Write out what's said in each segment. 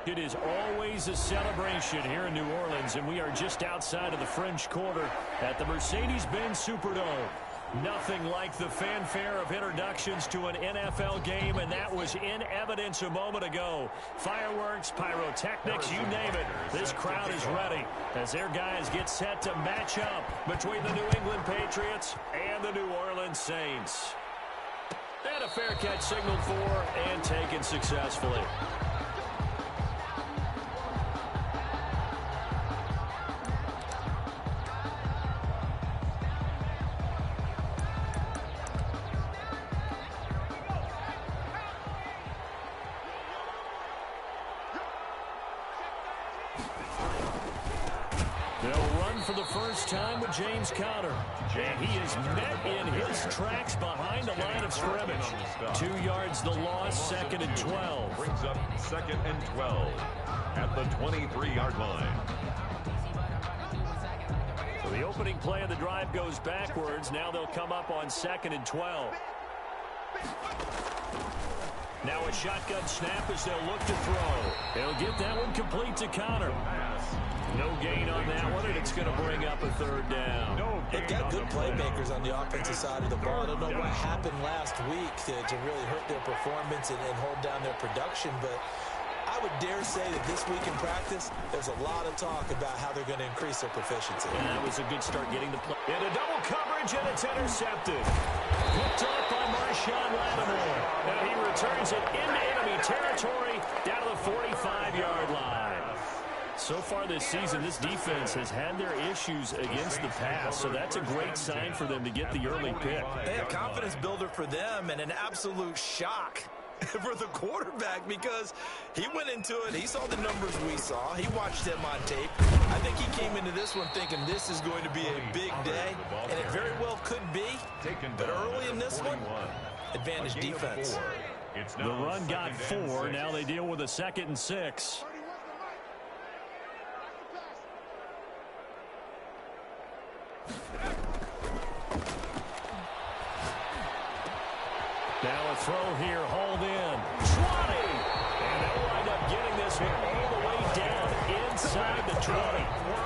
It is always a celebration here in New Orleans, and we are just outside of the French Quarter at the Mercedes-Benz Superdome. Nothing like the fanfare of introductions to an NFL game, and that was in evidence a moment ago. Fireworks, pyrotechnics, you name it. This crowd is ready as their guys get set to match up between the New England Patriots and the New Orleans Saints. And a fair catch signaled for and taken successfully. For the first time with James Conner. And he is met in his tracks behind the line of scrimmage. 2 yards the loss, 2nd and 12. Brings up 2nd and 12 at the 23-yard line. So the opening play of the drive goes backwards. Now they'll come up on 2nd and 12. Now a shotgun snap as they'll look to throw. They'll get that one complete to Conner. No gain on that one, and it's going to bring up a 3rd down. They've got good playmakers on the offensive side of the ball. I don't know what happened last week to really hurt their performance and hold down their production, but I would dare say that this week in practice, there's a lot of talk about how they're going to increase their proficiency. And that was a good start getting the play. Into double coverage, and it's intercepted. Picked up by Marshawn Lattimore. And he returns it into enemy territory down to the 45-yard line. So far this season, this defense has had their issues against the pass, so that's a great sign for them to get the early pick. A confidence builder for them and an absolute shock for the quarterback because he went into it. He saw the numbers we saw. He watched them on tape. I think he came into this one thinking this is going to be a big day, and it very well could be. But early in this one, advantage defense. The run got 4. Now they deal with a 2nd and 6. Now a throw here, hauled in. 20! And they'll wind up getting this one all the way down inside the 20.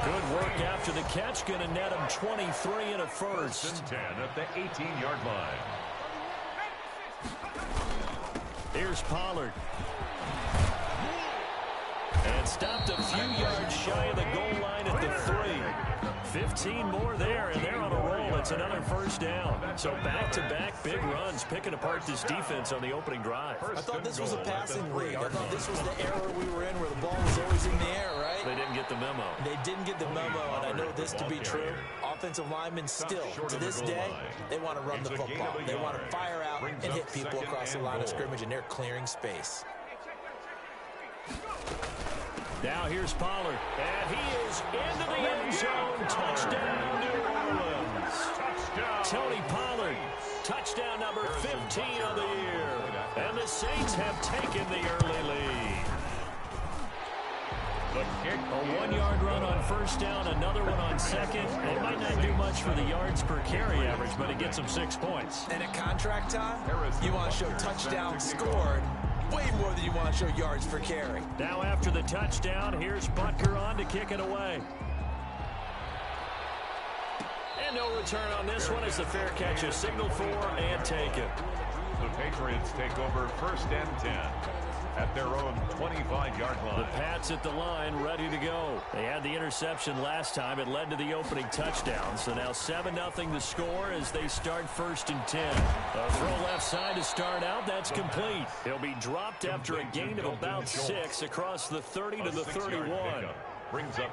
Good work after the catch. Going to net him 23 and a first. 10 at the 18-yard line. Here's Pollard. And stopped a few yards shy of the goal line at the 3. 15 more there, and they're on a roll. It's another first down. So back-to-back big runs, picking apart this defense on the opening drive. I thought this was a passing league. I thought this was the era we were in where the ball was always in the air, right? They didn't get the memo. They didn't get the memo, and I know this to be true. Offensive linemen still, to this day, they want to run the football. They want to fire out and hit people across the line of scrimmage, and they're clearing space. Now here's Pollard, and he is into the end zone. Touchdown, New Orleans. Tony Pollard, touchdown number 15 of the year. And the Saints have taken the early lead. A 1-yard run on first down, another one on second. It might not do much for the yards per carry average, but it gets them 6 points. And at contract time, you want to show touchdowns scored way more than you want to show yards per carry. Now after the touchdown, here's Butker on to kick it away. And no return on this one as the fair catch is signaled for and taken. The Patriots take over 1st and 10 at their own 25-yard line. The Pats at the line, ready to go. They had the interception last time. It led to the opening touchdown. So now 7-0 to score as they start 1st and 10. A throw left side to start out. That's complete. He'll be dropped after a gain of about 6 across the 30 to the 31.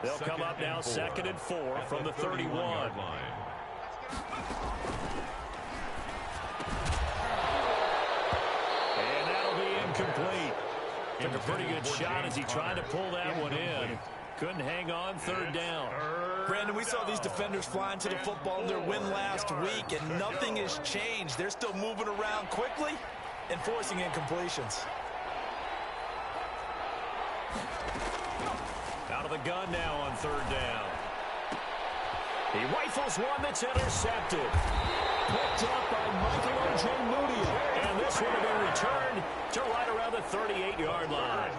They'll come up now 2nd and 4 from the 31. And that'll be incomplete. Took a pretty good shot as he tried to pull that one in. Couldn't hang on, 3rd down. Brandon, we saw these defenders flying to the football in their win last week, and nothing has changed. They're still moving around quickly and forcing incompletions. Out of the gun now on 3rd down. He rifles one that's intercepted. Picked up by Michael Ojemudia. And this one will be returned to right around the 38-yard line.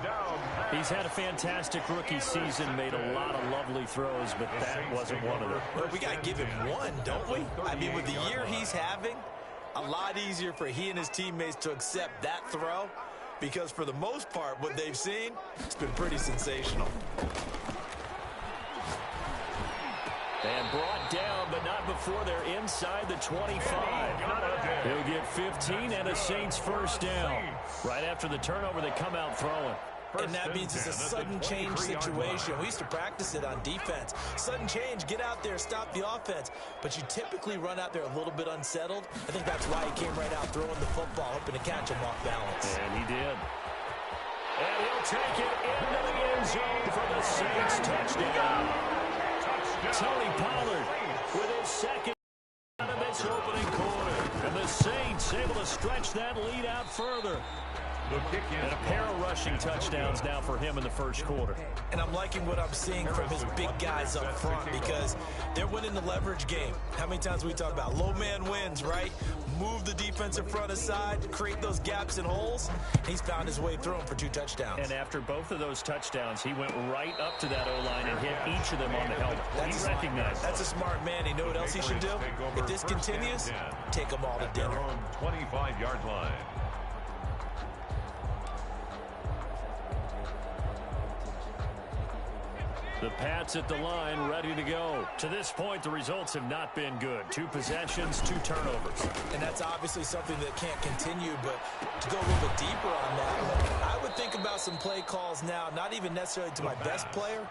He's had a fantastic rookie season, made a lot of lovely throws, but that wasn't one of them. Well, we got to give him one, don't we? I mean, with the year he's having, a lot easier for he and his teammates to accept that throw, because for the most part, what they've seen, it's been pretty sensational. And brought down, but not before they're inside the 25. He'll get 15 and a Saints first down. Right after the turnover, they come out throwing. And that means it's a sudden change situation. We used to practice it on defense. Sudden change, get out there, stop the offense. But you typically run out there a little bit unsettled. I think that's why he came right out throwing the football, hoping to catch him off balance. And he did. And he'll take it into the end zone for the Saints touchdown. Tony Pollard with his second out of this opening quarter. And the Saints able to stretch that lead out further. And a pair of rushing touchdowns now for him in the first quarter. And I'm liking what I'm seeing from his big guys up front because they're winning the leverage game. How many times we talk about low man wins, right? Move the defensive front aside, create those gaps and holes. He's found his way through them for 2 touchdowns. And after both of those touchdowns, he went right up to that O-line and hit each of them on the helmet. He recognized that's a smart man. You know what else he should do? If this continues, take them all to dinner. 25-yard line. The Pats at the line, ready to go. To this point, the results have not been good. 2 possessions, 2 turnovers. And that's obviously something that can't continue, but to go a little bit deeper on that, I would think about some play calls now, not even necessarily to my best player,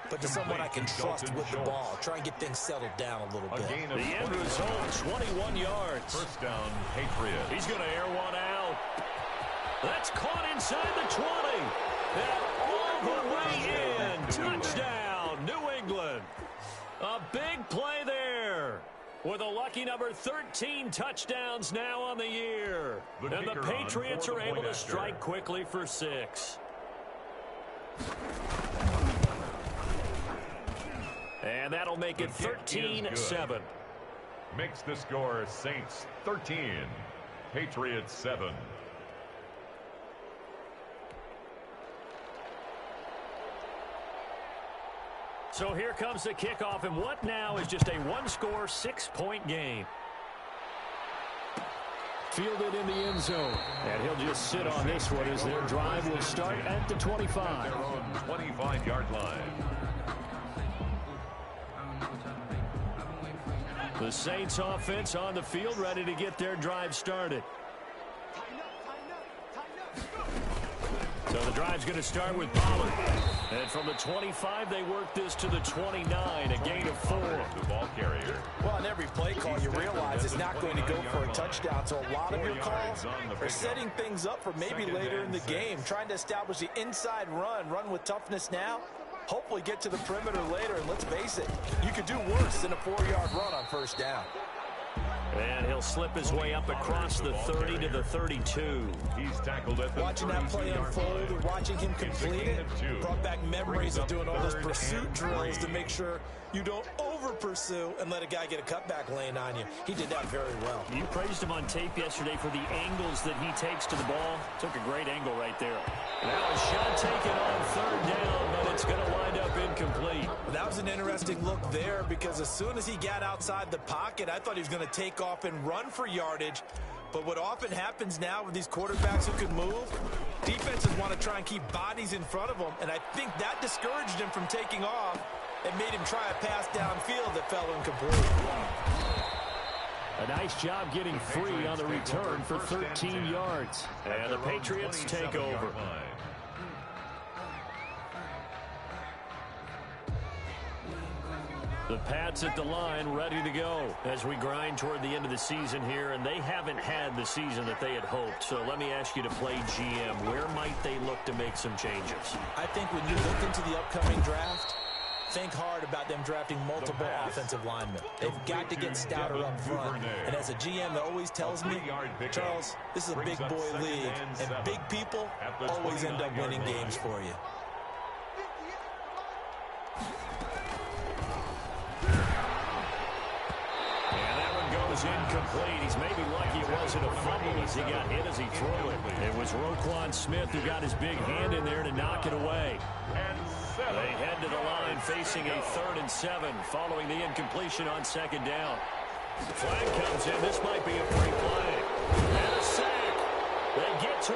but to someone I can trust with the ball. Try and get things settled down a little bit. The end result, 21 yards. First down, Patriots. He's going to air one out. That's caught inside the 20. And all the way in. Touchdown, New England. A big play there. With a lucky number 13 touchdowns now on the year. And the Patriots are able to strike quickly for 6. And that'll make it 13-7. Makes the score Saints 13, Patriots 7. So here comes the kickoff, and what now is just a one-score, 6-point game. Fielded in the end zone. And he'll just sit on this one as their drive will start at the 25. Their own 25-yard line. The Saints offense on the field, ready to get their drive started. So the drive's going to start with Pollard. And from the 25, they work this to the 29, a gain of 4. The ball carrier. Well, on every play call, you realize it's not going to go for a touchdown. So a lot of your calls are setting things up for maybe later in the game, trying to establish the inside run with toughness now. Hopefully get to the perimeter later, and let's face it, you could do worse than a 4-yard run on first down. And he'll slip his way up across the 30 to the 32. He's tackled at the watching that play unfold and watching him complete it brought back memories of doing all those pursuit drills to make sure you don't over-pursue and let a guy get a cutback lane on you. He did that very well. You praised him on tape yesterday for the angles that he takes to the ball. Took a great angle right there. Now a shot taken on third down, but it's going to wind up incomplete. That was an interesting look there because as soon as he got outside the pocket, I thought he was going to take off and run for yardage. But what often happens now with these quarterbacks who can move, defenses want to try and keep bodies in front of them, and I think that discouraged him from taking off and made him try a pass downfield that fell incomplete. A nice job getting free on the return for 13 yards. And the Patriots take over. The Pats at the line, ready to go as we grind toward the end of the season here, and they haven't had the season that they had hoped. So let me ask you to play GM. Where might they look to make some changes? I think when you look into the upcoming draft, think hard about them drafting multiple offensive linemen. They've got to get stouter up front. And as a GM that always tells me, Charles, this is a big boy league, and big people always end up winning games for you. is incomplete. He's maybe lucky it wasn't a fumble as he got hit as he threw it. It was Roquan Smith who got his big hand in there to knock it away. They head to the line facing a 3rd and 7 following the incompletion on 2nd down. The flag comes in. This might be a free play. And a sack. They get to